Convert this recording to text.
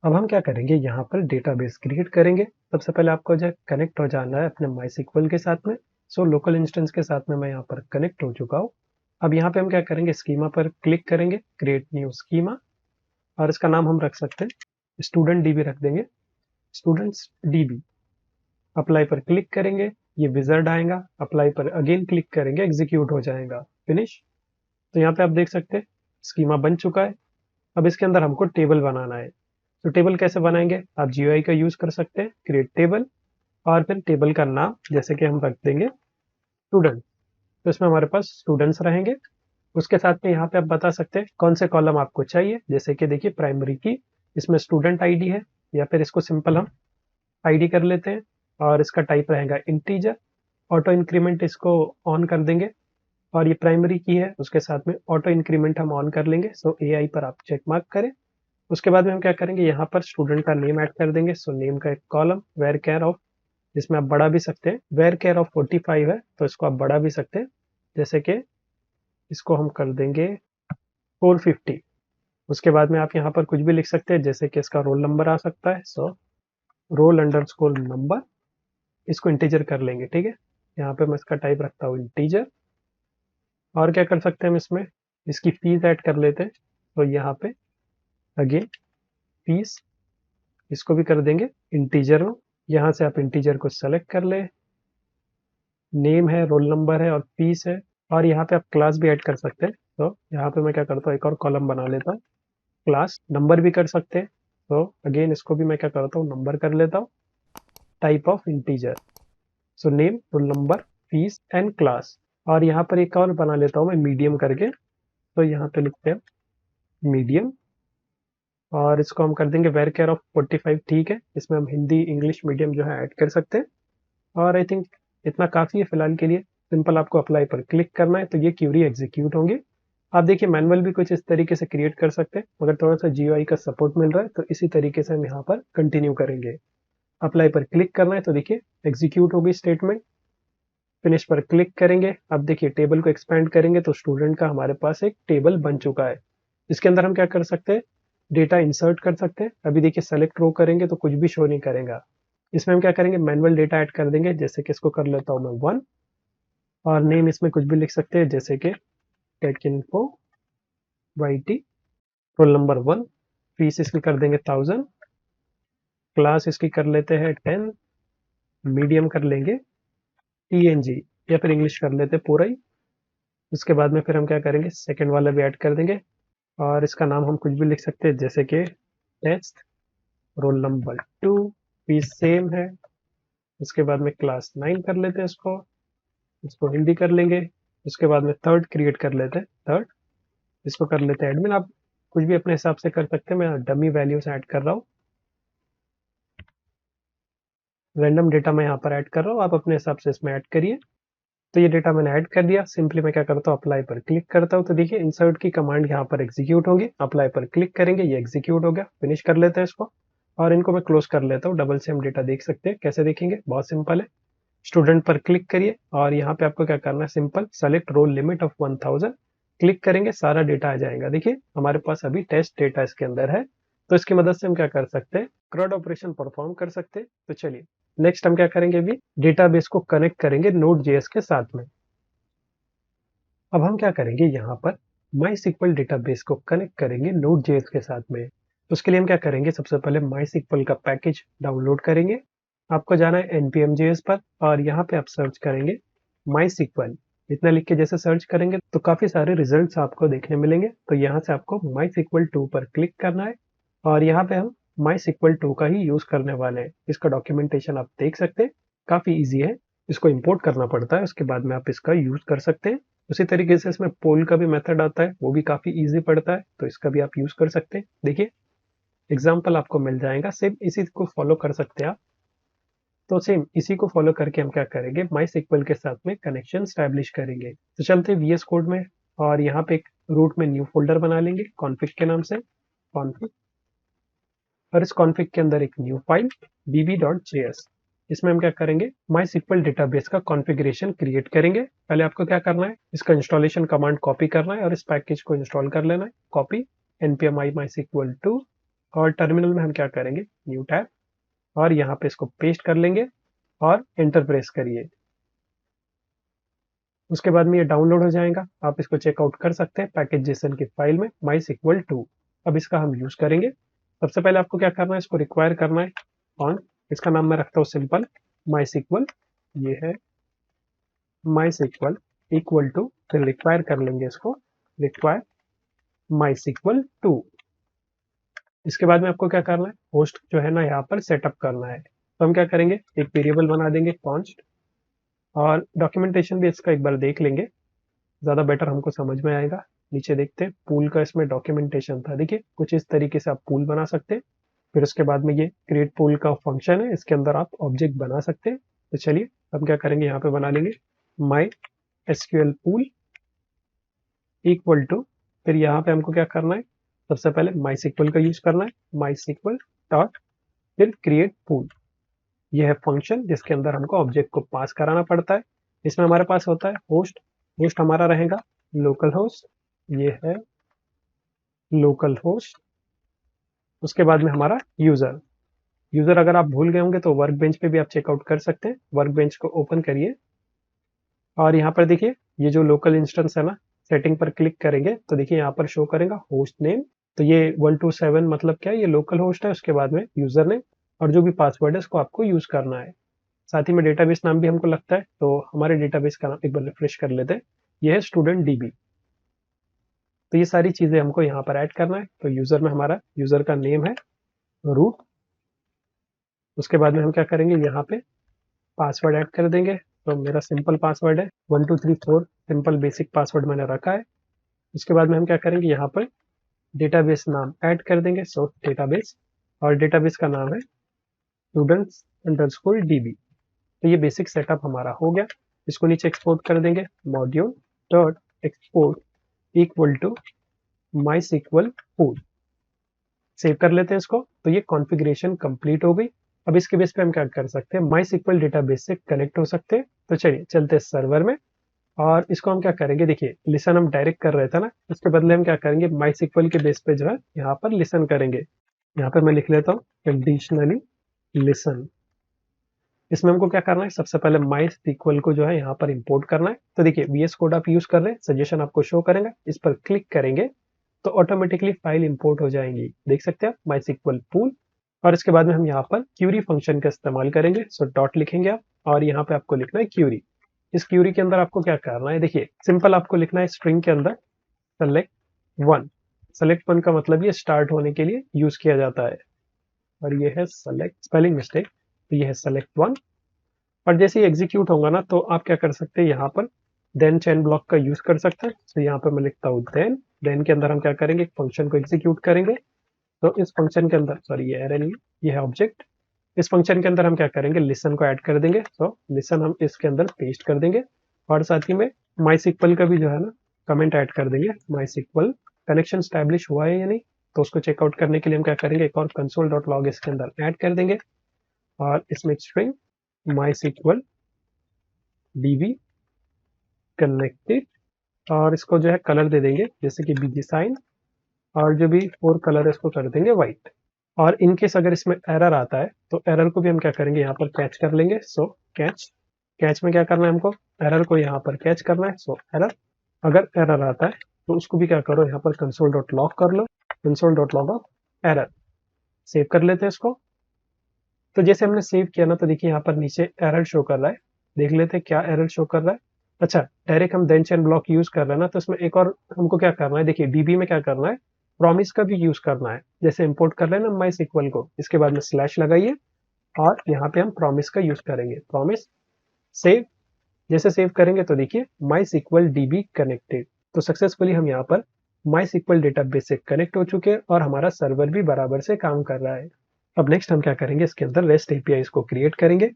अब हम क्या करेंगे, यहाँ पर डेटाबेस क्रिएट करेंगे। सबसे पहले आपको जो है कनेक्ट हो जाना है अपने MySQL के साथ में। सो लोकल इंस्टेंस के साथ में मैं यहाँ पर कनेक्ट हो चुका हूँ। अब यहाँ पे हम क्या करेंगे, स्कीमा पर क्लिक करेंगे, क्रिएट न्यू स्कीमा, और इसका नाम हम रख सकते हैं स्टूडेंट डीबी रख देंगे, स्टूडेंट्स डीबी। अप्लाई पर क्लिक करेंगे, ये विजार्ड आएगा। अप्लाई पर अगेन क्लिक करेंगे, एग्जीक्यूट हो जाएगा, फिनिश। तो यहाँ पे आप देख सकते हैं स्कीमा बन चुका है। अब इसके अंदर हमको टेबल बनाना है। तो टेबल कैसे बनाएंगे, आप GUI का यूज कर सकते हैं, क्रिएट टेबल, और फिर टेबल का नाम जैसे कि हम रख देंगे स्टूडेंट। तो इसमें हमारे पास स्टूडेंट्स रहेंगे। उसके साथ में यहाँ पे आप बता सकते हैं कौन से कॉलम आपको चाहिए, जैसे कि देखिए प्राइमरी की, इसमें स्टूडेंट आईडी है, या फिर इसको सिंपल हम आईडी कर लेते हैं, और इसका टाइप रहेगा इंटीजर। ऑटो इंक्रीमेंट इसको ऑन कर देंगे, और ये प्राइमरी की है, उसके साथ में ऑटो इंक्रीमेंट हम ऑन कर लेंगे। सो AI पर आप चेक मार्क करें। उसके बाद में हम क्या करेंगे, यहाँ पर स्टूडेंट का नेम ऐड कर देंगे। सो नेम का एक कॉलम वेर केयर ऑफ, जिसमें आप बढ़ा भी सकते हैं, वेर केयर ऑफ 45 है तो इसको आप बढ़ा भी सकते हैं, जैसे कि इसको हम कर देंगे 450। उसके बाद में आप यहाँ पर कुछ भी लिख सकते हैं, जैसे कि इसका रोल नंबर आ सकता है। सो रोल अंडरस्कोर नंबर, इसको इंटीजर कर लेंगे, ठीक है। यहाँ पे मैं इसका टाइप रखता हूँ इंटीजर। और क्या कर सकते हैं हम इसमें, इसकी फीस ऐड कर लेते हैं। तो यहाँ पे अगेन फीस, इसको भी कर देंगे इंटीजर में। यहाँ से आप इंटीजर को सेलेक्ट कर ले, नेम है, रोल नंबर है और फीस है। और यहाँ पे आप क्लास भी ऐड कर सकते हैं। तो यहाँ पे मैं क्या करता हूँ, एक और कॉलम बना लेता हूँ, क्लास नंबर भी कर सकते हैं। तो अगेन इसको भी मैं क्या करता हूँ, नंबर कर लेता हूँ, type of integer. So name, roll number, fees and class. और यहाँ पर एक और बना लेता हूँ मैं मीडियम करके। तो यहाँ पे लिखते हैं मीडियम, और इसको हम कर देंगे वेर केयर ऑफ 45, ठीक है। इसमें हम हिंदी इंग्लिश मीडियम जो है ऐड कर सकते हैं। और आई थिंक इतना काफ़ी है फिलहाल के लिए। सिंपल आपको अप्लाई पर क्लिक करना है, तो ये क्यूरी एग्जीक्यूट होंगी। आप देखिए मैनुअल भी कुछ इस तरीके से क्रिएट कर सकते हैं, मगर थोड़ा सा GUI का सपोर्ट मिल रहा है, तो इसी तरीके से हम यहाँ पर कंटिन्यू करेंगे। अप्लाई पर क्लिक करना है, तो देखिए एग्जीक्यूट होगी स्टेटमेंट। फिनिश पर क्लिक करेंगे। अब देखिए टेबल को एक्सपेंड करेंगे तो स्टूडेंट का हमारे पास एक टेबल बन चुका है। इसके अंदर हम क्या कर सकते हैं, डेटा इंसर्ट कर सकते हैं। अभी देखिए सेलेक्ट रो करेंगे तो कुछ भी शो नहीं करेगा। इसमें हम क्या करेंगे, मैनुअल डेटा ऐड कर देंगे, जैसे कि इसको कर लेता हूँ मैं 1, और नेम इसमें कुछ भी लिख सकते हैं, जैसे कि take info YT। Roll number 1, fees इसकी कर देंगे 1000, क्लास इसकी कर लेते हैं 10, मीडियम कर लेंगे TNG, या फिर इंग्लिश कर लेते हैं पूरा ही। उसके बाद में फिर हम क्या करेंगे, सेकंड वाला भी ऐड कर देंगे, और इसका नाम हम कुछ भी लिख सकते हैं, जैसे कि test. Roll number 2, fees same है। उसके बाद में क्लास 9 कर लेते हैं, इसको इसको हिंदी कर लेंगे। उसके बाद में थर्ड क्रिएट कर लेते हैं, थर्ड, इसको कर लेते हैं एडमिन। आप कुछ भी अपने हिसाब से कर सकते हैं, मैं डमी वैल्यूज ऐड कर रहा हूँ, रैंडम डेटा मैं यहाँ पर ऐड कर रहा हूँ, आप अपने हिसाब से इसमें ऐड करिए। तो ये डेटा मैंने ऐड कर दिया। सिंपली मैं क्या करता हूँ, अप्लाई पर क्लिक करता हूँ, तो देखिए इंसर्ट की कमांड यहाँ पर एग्जीक्यूट होगी। अप्लाई पर क्लिक करेंगे, ये एग्जीक्यूट हो गया। फिनिश कर लेते हैं इसको, और इनको मैं क्लोज कर लेता हूँ। डबल से हम डेटा देख सकते हैं, कैसे देखेंगे, बहुत सिंपल है। स्टूडेंट पर क्लिक करिए, और यहाँ पे आपको क्या करना है, simple select roll limit of 1000, click करेंगे, सारा डेटा आ जाएगा। देखिए हमारे पास अभी टेस्ट डेटा इसके अंदर है। तो इसकी मदद से हम क्या कर सकते हैं, क्रॉड ऑपरेशन परफॉर्म कर सकते हैं। तो चलिए नेक्स्ट हम क्या करेंगे, अभी डेटाबेस को कनेक्ट करेंगे Node.js के साथ में। अब हम क्या करेंगे, यहाँ पर MySQL डेटाबेस को कनेक्ट करेंगे Node.js के साथ में। तो उसके लिए हम क्या करेंगे, सबसे पहले MySQL का पैकेज डाउनलोड करेंगे। आपको जाना है npm.js पर, और यहाँ पे आप सर्च करेंगे MySQL। इतना लिख के जैसे सर्च करेंगे तो काफी सारे रिजल्ट्स आपको देखने मिलेंगे। तो यहाँ से आपको MySQL 2 पर क्लिक करना है, और यहाँ पे हम MySQL 2 का ही यूज करने वाले हैं। इसका डॉक्यूमेंटेशन आप देख सकते हैं, काफी ईजी है। इसको इंपोर्ट करना पड़ता है, उसके बाद में आप इसका यूज कर सकते हैं। उसी तरीके से इसमें पोल का भी मेथड आता है, वो भी काफी इजी पड़ता है, तो इसका भी आप यूज कर सकते हैं। देखिए एग्जाम्पल आपको मिल जाएगा, सेम इसी को फॉलो कर सकते हैं आप। तो सेम इसी को फॉलो करके हम क्या करेंगे, MySQL के साथ में कनेक्शन स्टैब्लिश करेंगे। तो चलते VS कोड में, और यहाँ पे एक रूट में न्यू फोल्डर बना लेंगे कॉन्फिग के नाम से, कॉन्फिग। और इस कॉन्फिग के अंदर एक न्यू फाइल bb.js, इसमें हम क्या करेंगे, MySQL डेटाबेस का कॉन्फ़िगरेशन क्रिएट करेंगे। पहले आपको क्या करना है, इसका इंस्टॉलेशन कमांड कॉपी करना है, और इस पैकेज को इंस्टॉल कर लेना है। कॉपी npm i mysql2, और टर्मिनल में हम क्या करेंगे, न्यू टैब, और यहाँ पे इसको पेस्ट कर लेंगे और एंटर प्रेस करिए। उसके बाद में ये डाउनलोड हो जाएगा, आप इसको चेकआउट कर सकते हैं पैकेज जेसन की फाइल में MySQL 2। अब इसका हम यूज करेंगे। सबसे पहले आपको क्या करना है, इसको रिक्वायर करना है फॉन्ट, इसका नाम मैं रखता हूँ सिंपल MySQL, ये है MySQL इक्वल टू, फिर रिक्वायर कर लेंगे इसको, रिक्वायर MySQL 2। इसके बाद में आपको क्या करना है, होस्ट जो है ना यहाँ पर सेटअप करना है। तो हम क्या करेंगे, एक वेरिएबल बना देंगे कॉन्स्ट, और डॉक्यूमेंटेशन भी इसका एक बार देख लेंगे, ज़्यादा बेटर हमको समझ में आएगा। नीचे देखते हैं पूल का इसमें डॉक्यूमेंटेशन था, देखिए कुछ इस तरीके से आप पूल बना सकते हैं। फिर उसके बाद में ये क्रिएट पूल का फंक्शन है, इसके अंदर आप ऑब्जेक्ट बना सकते हैं। तो चलिए हम क्या करेंगे, यहाँ पे बना लेंगे MySQL पूल इक्वल टू, फिर यहाँ पे हमको क्या करना है, सबसे पहले MySQL का यूज करना है, MySQL डॉट, फिर क्रिएट पूल। यह है फंक्शन जिसके अंदर हमको ऑब्जेक्ट को पास कराना पड़ता है। इसमें हमारे पास होता है होस्ट, होस्ट हमारा रहेगा लोकल होस्ट, ये है लोकल होस्ट। उसके बाद में हमारा यूजर, यूजर अगर आप भूल गए होंगे तो वर्क बेंच पे भी आप चेकआउट कर सकते हैं। वर्क बेंच को ओपन करिए और यहाँ पर देखिए ये जो लोकल इंस्टेंस है ना, सेटिंग पर क्लिक करेंगे तो देखिए यहाँ पर शो करेगा होस्ट नेम। तो ये 127 मतलब क्या है, ये लोकल होस्ट है। उसके बाद में यूजर नेम और जो भी पासवर्ड है इसको आपको यूज करना है। साथ ही में डेटाबेस नाम भी हमको लगता है, तो हमारे डेटाबेस का नाम एक बार रिफ्रेश कर लेते हैं, ये है स्टूडेंट DB। तो ये सारी चीजें हमको यहाँ पर ऐड करना है। तो यूजर में हमारा यूजर का नेम है रूट। उसके बाद में हम क्या करेंगे, यहाँ पे पासवर्ड ऐड कर देंगे। तो मेरा सिंपल पासवर्ड है 1234, सिंपल बेसिक पासवर्ड मैंने रखा है। उसके बाद में हम क्या करेंगे, यहाँ पर डेटाबेस नाम ऐड कर देंगे, सो डेटाबेस, और डेटाबेस का नाम है students_db। तो ये बेसिक सेटअप हमारा हो गया। इसको नीचे एक्सपोर्ट कर देंगे, module dot export equal to MySQL pool. Save कर लेते हैं इसको। तो ये कॉन्फ़िगरेशन कंप्लीट हो गई। अब इसके बेस पे हम क्या कर सकते हैं, MySQL डेटाबेस से कनेक्ट हो सकते हैं। तो चलिए चलते हैं सर्वर में, और इसको हम क्या करेंगे, देखिए लिसन हम डायरेक्ट कर रहे थे ना, इसके बदले हम क्या करेंगे, MySQL के बेस पे जो है यहाँ पर लिसन करेंगे। यहाँ पर मैं लिख लेता हूँ कंडीशनली लिसन। इसमें हमको क्या करना है, सबसे पहले MySQL को जो है यहाँ पर इंपोर्ट करना है। तो देखिए VS कोड आप यूज कर रहे हैं, सजेशन आपको शो करेंगे, इस पर क्लिक करेंगे तो ऑटोमेटिकली फाइल इंपोर्ट हो जाएंगी, देख सकते हैं आप MySQL पूल। और इसके बाद में हम यहाँ पर क्यूरी फंक्शन का इस्तेमाल करेंगे। सो डॉट लिखेंगे आप, और यहाँ पे आपको लिखना है क्यूरी। इस क्यूरी के अंदर आपको क्या करना है, देखिए सिंपल आपको लिखना है स्ट्रिंग के अंदर select 1। select 1 का मतलब ये स्टार्ट होने के लिए यूज किया जाता है, और ये है select, स्पेलिंग मिस्टेक, तो ये है select 1। और जैसे ही एग्जीक्यूट होगा ना, तो आप क्या कर सकते हैं, यहाँ पर देन चेन ब्लॉक का यूज कर सकते हैं। तो यहाँ पर मैं लिखता हूँ देन के अंदर हम क्या करेंगे, फंक्शन को एग्जीक्यूट करेंगे। तो इस फंक्शन के अंदर, सॉरी ये एरर नहीं, ये है ऑब्जेक्ट। इस फंक्शन के अंदर हम क्या करेंगे, लिसन को ऐड कर देंगे। तो लिसन हम इसके अंदर पेस्ट कर देंगे, और साथ ही में MySQL का भी जो है ना कमेंट ऐड कर देंगे, MySQL कनेक्शन स्टैब्लिश हुआ है या नहीं। तो उसको चेकआउट करने के लिए हम क्या करेंगे, एक और console.log इसके अंदर ऐड कर देंगे, और इसमें स्ट्रिंग MySQL DB कनेक्टेड, और इसको जो है कलर दे देंगे जैसे कि BG साइन, और जो भी 4 कलर है इसको कर देंगे व्हाइट। और इनकेस अगर इसमें एरर आता है तो एरर को भी हम क्या करेंगे, यहाँ पर कैच कर लेंगे। सो कैच, कैच में क्या करना है, हमको एरर को यहाँ पर कैच करना है। सो एरर, अगर एरर आता है तो उसको भी क्या करो, यहाँ पर console.log कर लो, console.log ऑफ एरर। सेव कर लेते हैं इसको। तो जैसे हमने सेव किया ना, तो देखिए यहाँ पर नीचे एरर शो कर रहा है, देख लेते हैं क्या एरर शो कर रहा है। अच्छा, डायरेक्ट हम देन चेन ब्लॉक यूज कर रहे हैं ना, तो इसमें एक और हमको क्या करना है, देखिए DB में क्या करना है, प्रॉमिस का भी यूज करना है। जैसे इंपोर्ट कर रहे हैं ना MySQL को, इसके बाद में स्लैश लगाइए, और यहाँ पे हम प्रॉमिस का यूज करेंगे, प्रॉमिस सेव। जैसे सेव करेंगे तो देखिए MySQL DB कनेक्टेड। तो सक्सेसफुली हम यहाँ पर MySQL डेटाबेस से कनेक्ट हो चुके हैं, और हमारा सर्वर भी बराबर से काम कर रहा है। अब नेक्स्ट हम क्या करेंगे, इसके अंदर REST APIs को क्रिएट करेंगे।